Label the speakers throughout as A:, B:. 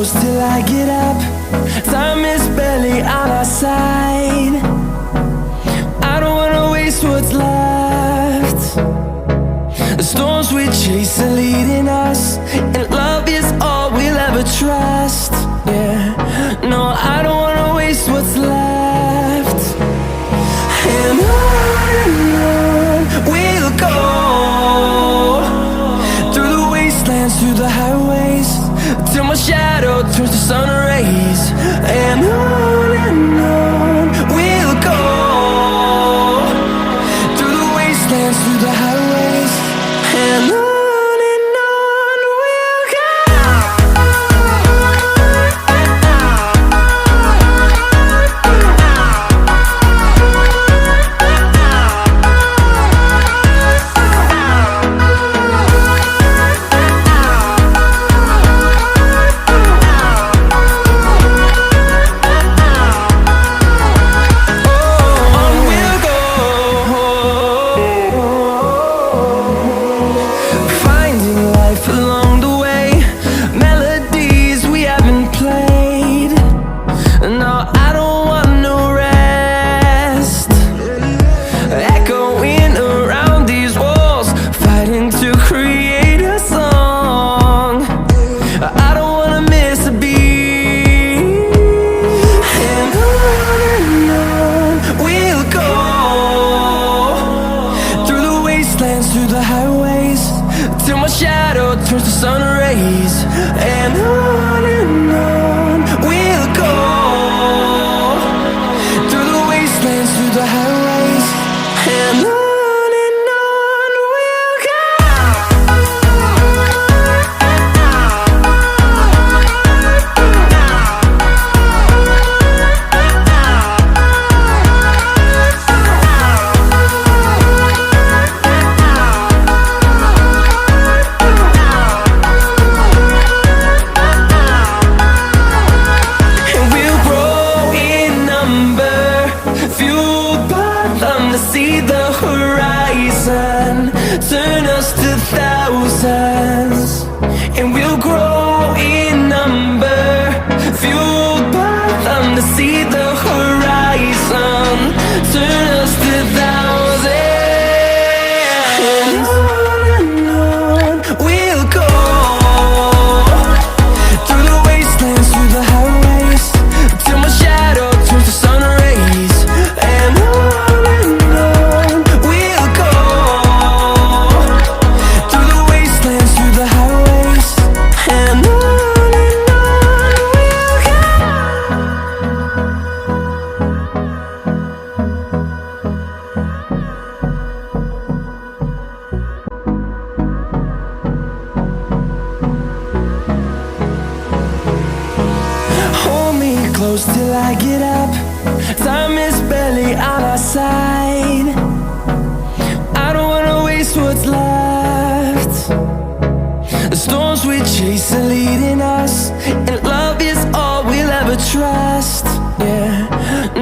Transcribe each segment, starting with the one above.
A: close till I get up. Time is barely on our side. I don't wanna waste what's left. The storms we chase are leading us, and love is all we'll ever trust. Yeah, no, I don't wanna waste what's left. And on we'll go, through the wastelands, through the highways, till my shadow turns to sun rays. And on we'll go, through the wastelands, through the highways, and on we'll go. Through the highways, till my shadow turns to sun rays. And on we'll go, through the wastelands, through the highways, and on we'll go. See the horizon, turn us to thousands, and we'll grow in number, fueled by them to see the horizon, turn us to thousands. And on we'll go, through the wastelands, through the highways, till my shadow turns to sun rays. And close till I get up. Time is barely on our side. I don't wanna waste what's left. The storms we chase are leading us, and love is all we'll ever trust. Yeah,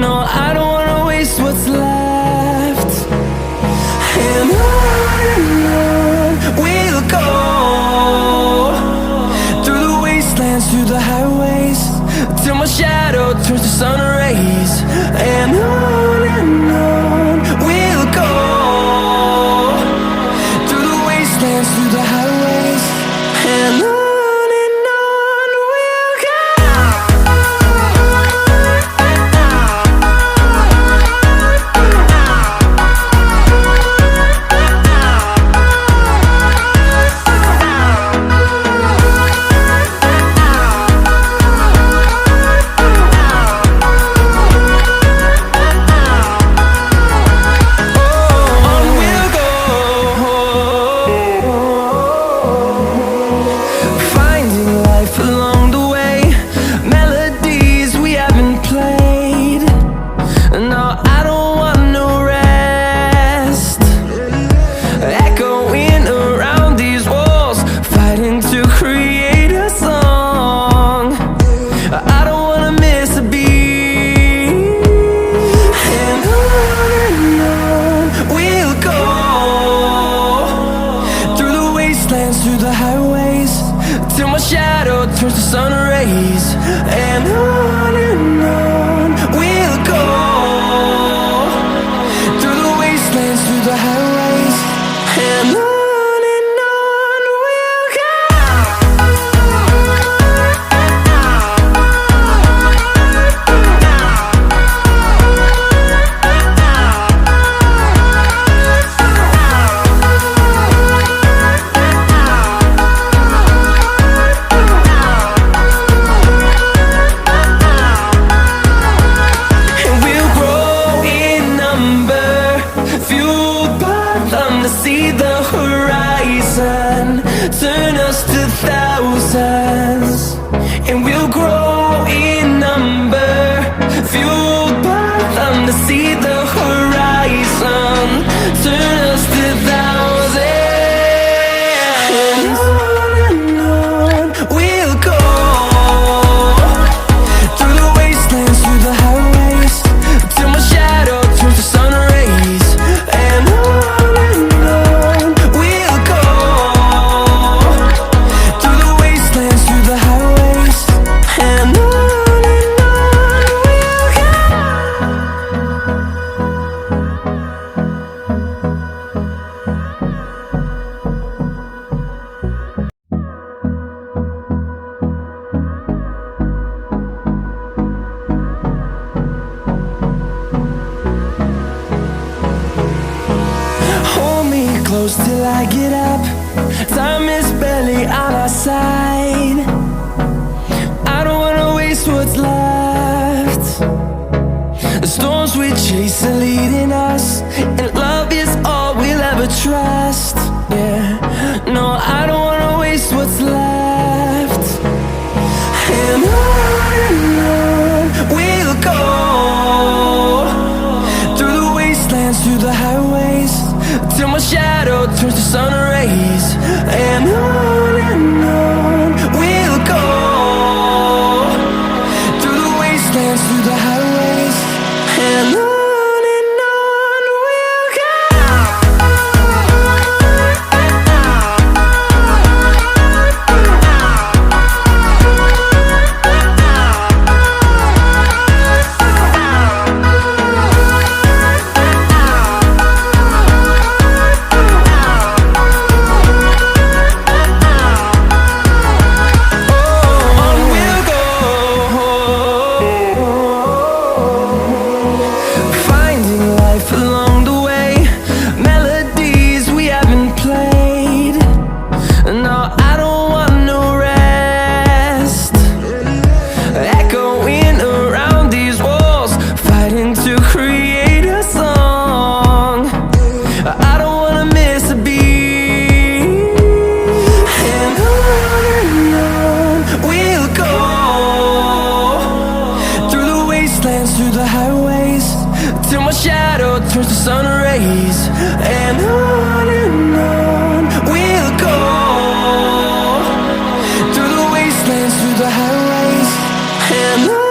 A: no, I don't wanna waste what's left. And on we'll go, through the wastelands, through the highways, till my shadow turns to sun rays. And on we'll go, through the wastelands, through the highways, and on we'll go. I get up. Time is barely on our side. I don't wanna waste what's left. The storms we chase are leading us, and love is all we'll ever trust. Yeah, no, I don't wanna waste what's left. And on we'll go, through the wastelands, through the highways, till my shadow turns to sun rays. And on we'll go, through the wastelands, through the highways, and on. Through the highways, till my shadow turns to sun rays. And on we'll go, through the wastelands, through the highways, and on.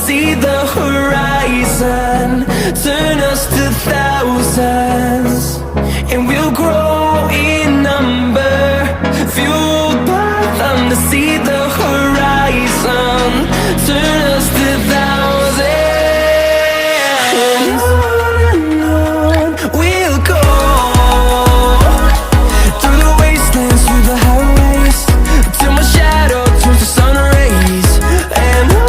A: See the horizon turn us to thousands, and we'll grow in number, fueled by them to see the horizon turn us to thousands. And on we'll go, through the wastelands, through the highways, till my shadow turns to sun rays. And on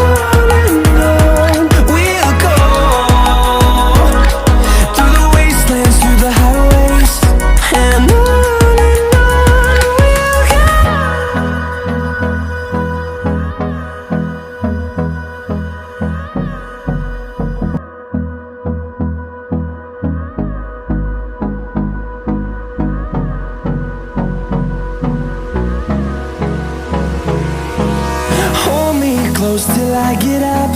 A: close till I get up.